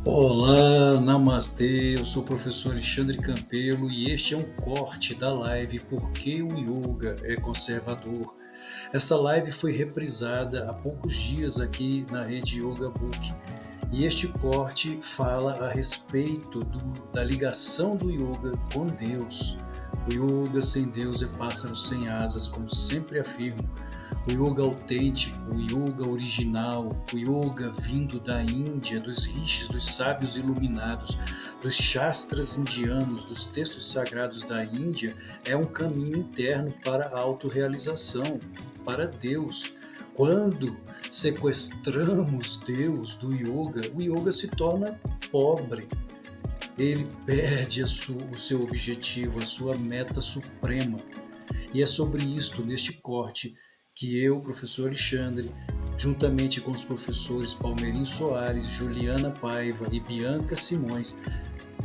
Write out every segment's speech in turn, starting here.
Olá, namastê, eu sou o professor Alexandre Campelo e este é um corte da live Por que o Yoga é Conservador. Essa live foi reprisada há poucos dias aqui na rede Yoga Book e este corte fala a respeito da ligação do yoga com Deus. O yoga sem Deus é pássaro sem asas, como sempre afirmo. O yoga autêntico, o yoga original, o yoga vindo da Índia, dos rishis, dos sábios iluminados, dos shastras indianos, dos textos sagrados da Índia, é um caminho interno para a autorrealização, para Deus. Quando sequestramos Deus do yoga, o yoga se torna pobre. Ele perde o seu objetivo, a sua meta suprema. E é sobre isto, neste corte, que eu, professor Alexandre, juntamente com os professores Palmeirim Soares, Juliana Paiva e Bianca Simões,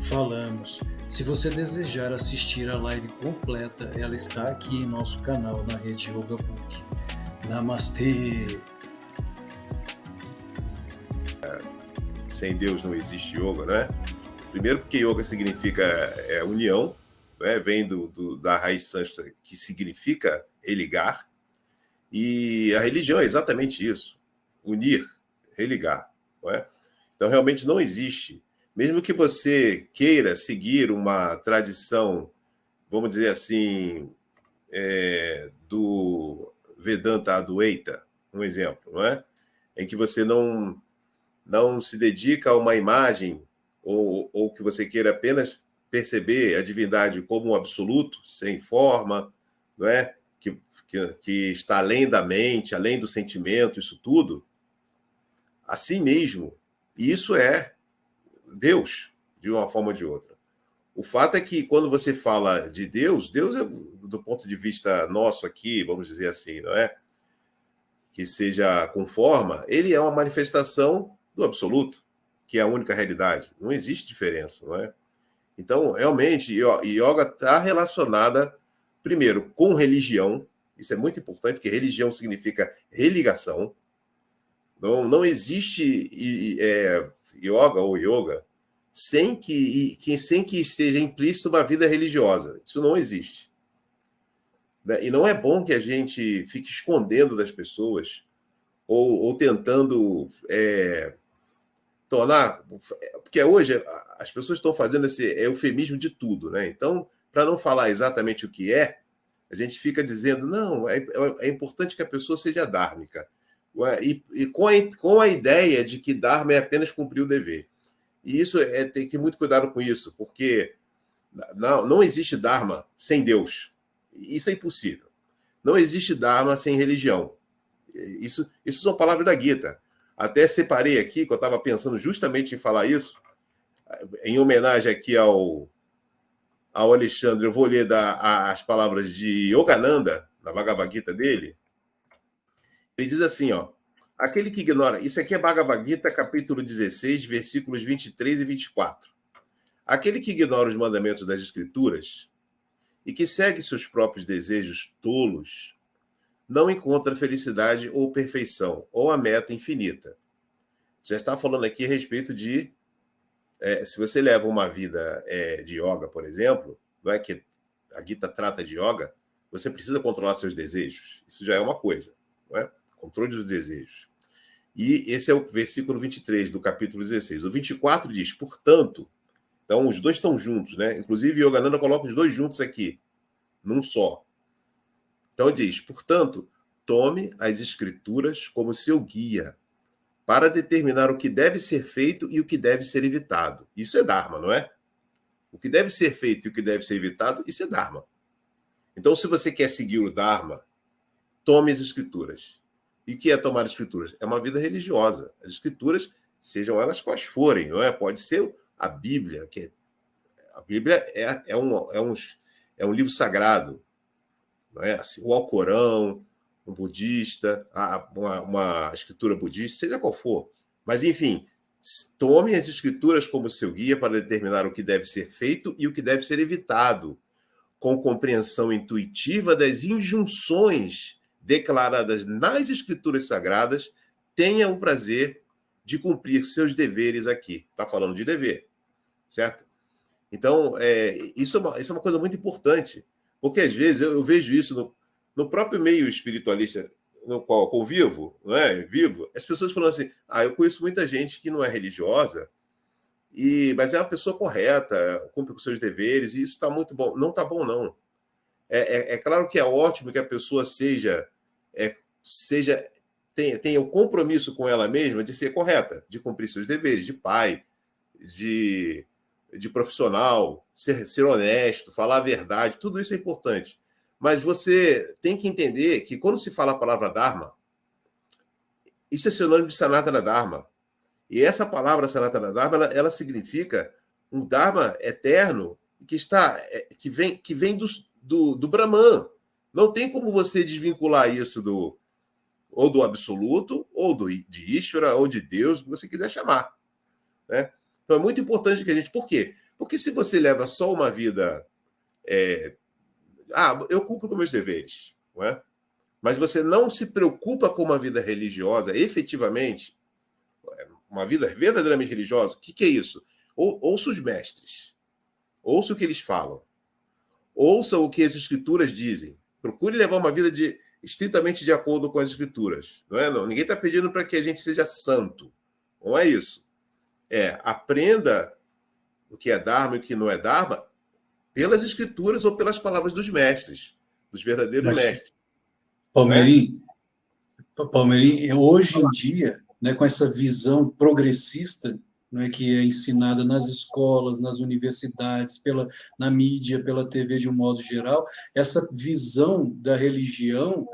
falamos. Se você desejar assistir a live completa, ela está aqui em nosso canal na rede Yoga Book. Namastê! Sem Deus não existe yoga, né? Primeiro porque yoga significa união, né? Vem da raiz sânscrita que significa religar, e a religião é exatamente isso, unir, religar, não é? Então realmente não existe, mesmo que você queira seguir uma tradição, vamos dizer assim, do Vedanta Advaita, um exemplo, não é? Em que você não se dedica a uma imagem ou que você queira apenas perceber a divindade como um absoluto, sem forma, não é? Que está além da mente, além do sentimento, isso tudo, assim mesmo. E isso é Deus, de uma forma ou de outra. O fato é que quando você fala de Deus, Deus é, do ponto de vista nosso aqui, vamos dizer assim, não é? Que seja com forma, ele é uma manifestação do absoluto, que é a única realidade. Não existe diferença, não é? Então, realmente, yoga está relacionada, primeiro, com religião. Isso é muito importante, porque religião significa religação. Não existe yoga ou yoga sem que esteja implícito uma vida religiosa. Isso não existe. Né? E não é bom que a gente fique escondendo das pessoas ou tentando tornar. Porque hoje as pessoas estão fazendo esse eufemismo de tudo, né? Então, para não falar exatamente o que é, a gente fica dizendo, não, é importante que a pessoa seja dármica. E com a ideia de que Dharma é apenas cumprir o dever. E isso tem que ter muito cuidado com isso, porque não existe Dharma sem Deus. Isso é impossível. Não existe Dharma sem religião. Isso são palavras da Gita. Até separei aqui, que eu estava pensando justamente em falar isso, em homenagem aqui ao Alexandre, eu vou ler as palavras de Yogananda, na Bhagavad Gita dele. Ele diz assim, ó, aquele que ignora... Isso aqui é Bhagavad Gita, capítulo 16, versículos 23 e 24. Aquele que ignora os mandamentos das Escrituras e que segue seus próprios desejos tolos não encontra felicidade ou perfeição, ou a meta infinita. Já está falando aqui a respeito de... se você leva uma vida de yoga, por exemplo, não é que a Gita trata de yoga, você precisa controlar seus desejos. Isso já é uma coisa, não é? Controle dos desejos. E esse é o versículo 23 do capítulo 16. O 24 diz, portanto, então os dois estão juntos, né? Inclusive, Yogananda coloca os dois juntos aqui, num só. Então diz, portanto, tome as escrituras como seu guia para determinar o que deve ser feito e o que deve ser evitado. Isso é Dharma, não é? O que deve ser feito e o que deve ser evitado, isso é Dharma. Então, se você quer seguir o Dharma, tome as escrituras. E o que é tomar as escrituras? É uma vida religiosa. As escrituras, sejam elas quais forem, não é? Pode ser a Bíblia, a Bíblia é um livro sagrado, não é? Assim, o Alcorão, um budista, uma escritura budista, seja qual for. Mas, enfim, tome as escrituras como seu guia para determinar o que deve ser feito e o que deve ser evitado, com compreensão intuitiva das injunções declaradas nas escrituras sagradas, tenha o prazer de cumprir seus deveres aqui. Está falando de dever, certo? Então, isso é uma coisa muito importante, porque às vezes eu vejo isso no próprio meio espiritualista no qual eu convivo, não é? Vivo, as pessoas falam assim, eu conheço muita gente que não é religiosa, mas é uma pessoa correta, cumpre com seus deveres, e isso está muito bom. Não está bom, não. É claro que é ótimo que a pessoa tenha o compromisso com ela mesma de ser correta, de cumprir seus deveres, de pai, de profissional, ser honesto, falar a verdade, tudo isso é importante. Mas você tem que entender que quando se fala a palavra Dharma, isso é sinônimo de Sanatana Dharma. E essa palavra Sanatana Dharma, ela significa um Dharma eterno que vem do Brahman. Não tem como você desvincular isso ou do absoluto, ou de Ishvara, ou de Deus, o que você quiser chamar, né? Então é muito importante que a gente... Por quê? Porque se você leva só uma vida... eu cumpro com meus deveres, não é? Mas você não se preocupa com uma vida religiosa, efetivamente, uma vida verdadeiramente religiosa, o que é isso? Ouça os mestres, ouça o que eles falam, ouça o que as escrituras dizem, procure levar uma vida estritamente de acordo com as escrituras, não é? Não, ninguém está pedindo para que a gente seja santo, não é isso. Aprenda o que é Dharma e o que não é Dharma pelas escrituras ou pelas palavras dos mestres, dos verdadeiros mestres. Palmeirim, hoje em dia, né, com essa visão progressista, né, que é ensinada nas escolas, nas universidades, na mídia, pela TV de um modo geral, essa visão da religião,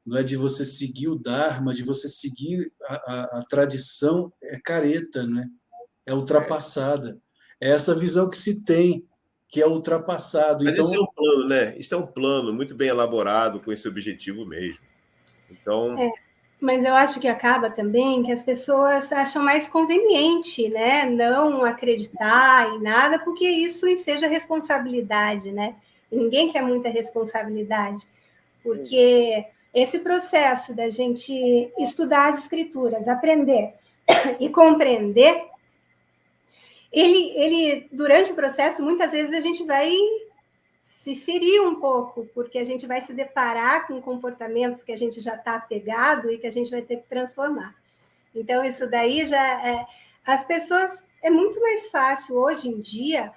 não é, de você seguir o Dharma, de você seguir a tradição, é careta, né? É ultrapassada. É essa visão que se tem, que é ultrapassado. Mas então, isso é um plano, né? Isso é um plano muito bem elaborado com esse objetivo mesmo. Então... Mas eu acho que acaba também que as pessoas acham mais conveniente, né, não acreditar em nada, porque isso enseja responsabilidade, né? E ninguém quer muita responsabilidade, porque esse processo da gente estudar as escrituras, aprender e compreender, ele durante o processo, muitas vezes a gente vai se ferir um pouco, porque a gente vai se deparar com comportamentos que a gente já está apegado e que a gente vai ter que transformar. Então, isso daí já as pessoas... É muito mais fácil, hoje em dia,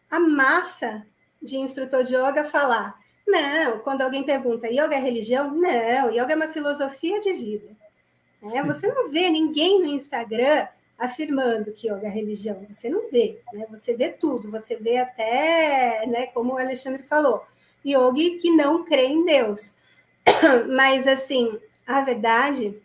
a massa de instrutor de yoga falar, não, quando alguém pergunta, yoga é religião? Não, yoga é uma filosofia de vida. Você não vê ninguém no Instagram afirmando que yoga é religião, você não vê, né? Você vê tudo, você vê até, né, como o Alexandre falou, yogi que não crê em Deus. Mas, assim, a verdade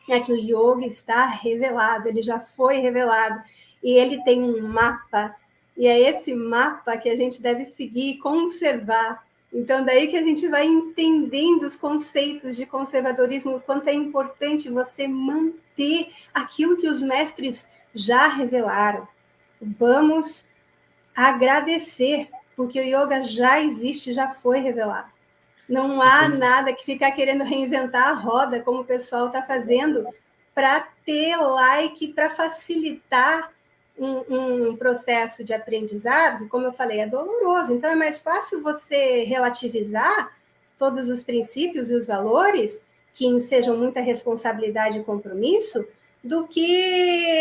é que o yoga está revelado, ele já foi revelado, e ele tem um mapa, e é esse mapa que a gente deve seguir e conservar. Então, daí que a gente vai entendendo os conceitos de conservadorismo, o quanto é importante você manter aquilo que os mestres já revelaram. Vamos agradecer, porque o yoga já existe, já foi revelado. Não há nada que ficar querendo reinventar a roda, como o pessoal está fazendo, para ter like, para facilitar um processo de aprendizado, que, como eu falei, é doloroso. Então, é mais fácil você relativizar todos os princípios e os valores, que ensejam muita responsabilidade e compromisso, do que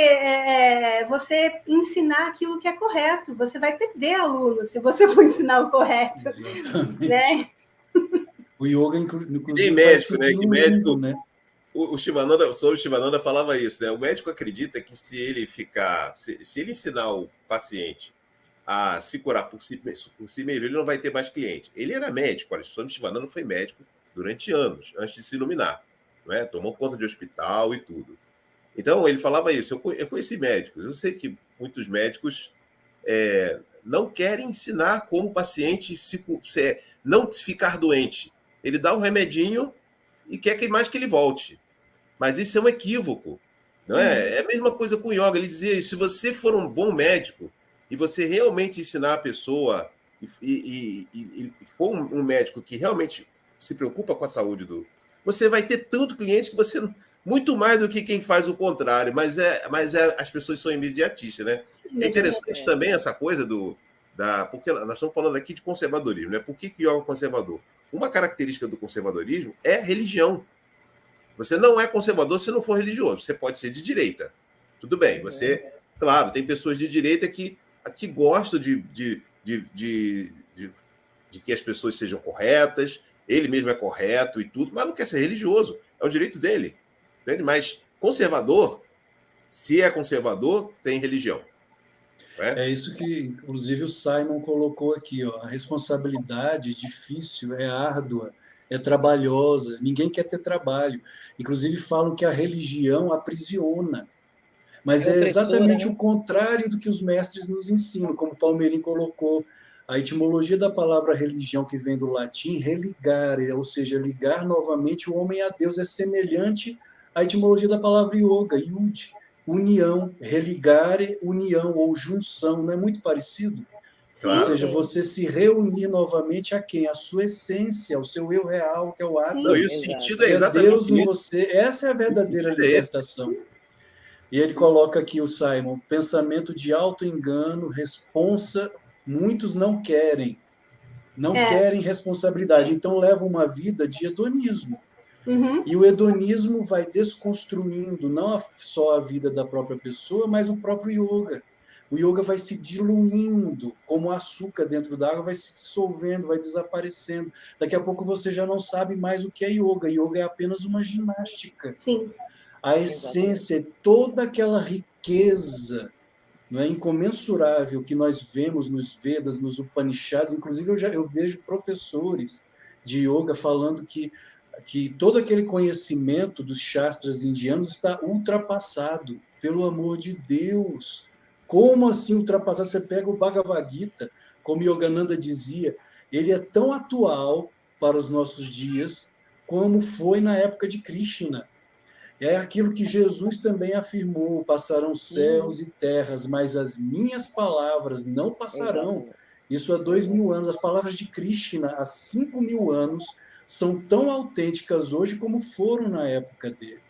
você ensinar aquilo que é correto. Você vai perder aluno se você for ensinar o correto. Exatamente. Né? O yoga, inclusive, tem médico, vai seguir né? Que médico, mundo, né? O Shivananda falava isso, né? O médico acredita que se ele ensinar o paciente a se curar por si mesmo, ele não vai ter mais cliente. Ele era médico, olha, o Shivananda foi médico durante anos, antes de se iluminar, né? Tomou conta de hospital e tudo. Então, ele falava isso. Eu conheci médicos. Eu sei que muitos médicos não querem ensinar como o paciente não ficar doente. Ele dá um remedinho e quer que mais que ele volte. Mas isso é um equívoco. Não é? É a mesma coisa com o yoga. Ele dizia, se você for um bom médico e você realmente ensinar a pessoa e for um médico que realmente se preocupa com a saúde você vai ter tanto cliente que você muito mais do que quem faz o contrário, as pessoas são imediatistas, né? É interessante também essa coisa porque nós estamos falando aqui de conservadorismo, né? Por que o yoga é conservador? Uma característica do conservadorismo é a religião. Você não é conservador se não for religioso. Você pode ser de direita. Tudo bem. Claro, tem pessoas de direita que gostam de que as pessoas sejam corretas, ele mesmo é correto e tudo, mas não quer ser religioso. É o direito dele. Entende? Mas conservador, se é conservador, tem religião. É isso que, inclusive, o Simon colocou aqui. Ó, a responsabilidade é difícil, é árdua, é trabalhosa. Ninguém quer ter trabalho. Inclusive, falam que a religião aprisiona. Mas é exatamente o contrário do que os mestres nos ensinam, como o Palmeirim colocou. A etimologia da palavra religião, que vem do latim, religare, ou seja, ligar novamente o homem a Deus, é semelhante à etimologia da palavra yoga, yud, união, religare, união ou junção, não é muito parecido? Claro. Ou seja, você se reunir novamente a quem? A sua essência, ao seu eu real, que é o átomo. E o sentido é exatamente Deus em você. Essa é a verdadeira libertação. E ele coloca aqui, o Simon, pensamento de auto-engano, responsa, muitos não querem responsabilidade, então levam uma vida de hedonismo. Uhum. E o hedonismo vai desconstruindo não só a vida da própria pessoa, mas o próprio yoga. O yoga vai se diluindo, como o açúcar dentro da água, vai se dissolvendo, vai desaparecendo. Daqui a pouco você já não sabe mais o que é yoga. Yoga é apenas uma ginástica. Sim. A essência é toda aquela riqueza, não é, incomensurável que nós vemos nos Vedas, nos Upanishads. Inclusive, eu vejo professores de yoga falando que todo aquele conhecimento dos Shastras indianos está ultrapassado, pelo amor de Deus. Como assim ultrapassado? Você pega o Bhagavad Gita, como Yogananda dizia, ele é tão atual para os nossos dias como foi na época de Krishna. É aquilo que Jesus também afirmou: passarão céus e terras, mas as minhas palavras não passarão. Isso há 2000 anos. As palavras de Krishna há 5000 anos são tão autênticas hoje como foram na época dele.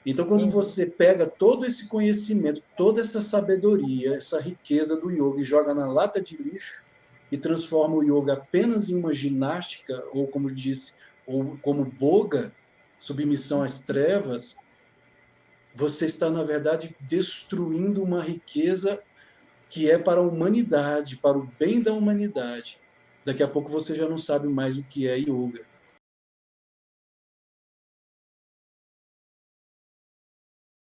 Então, quando você pega todo esse conhecimento, toda essa sabedoria, essa riqueza do yoga e joga na lata de lixo e transforma o yoga apenas em uma ginástica, ou como disse, ou como boga, submissão às trevas, você está, na verdade, destruindo uma riqueza que é para a humanidade, para o bem da humanidade. Daqui a pouco você já não sabe mais o que é yoga.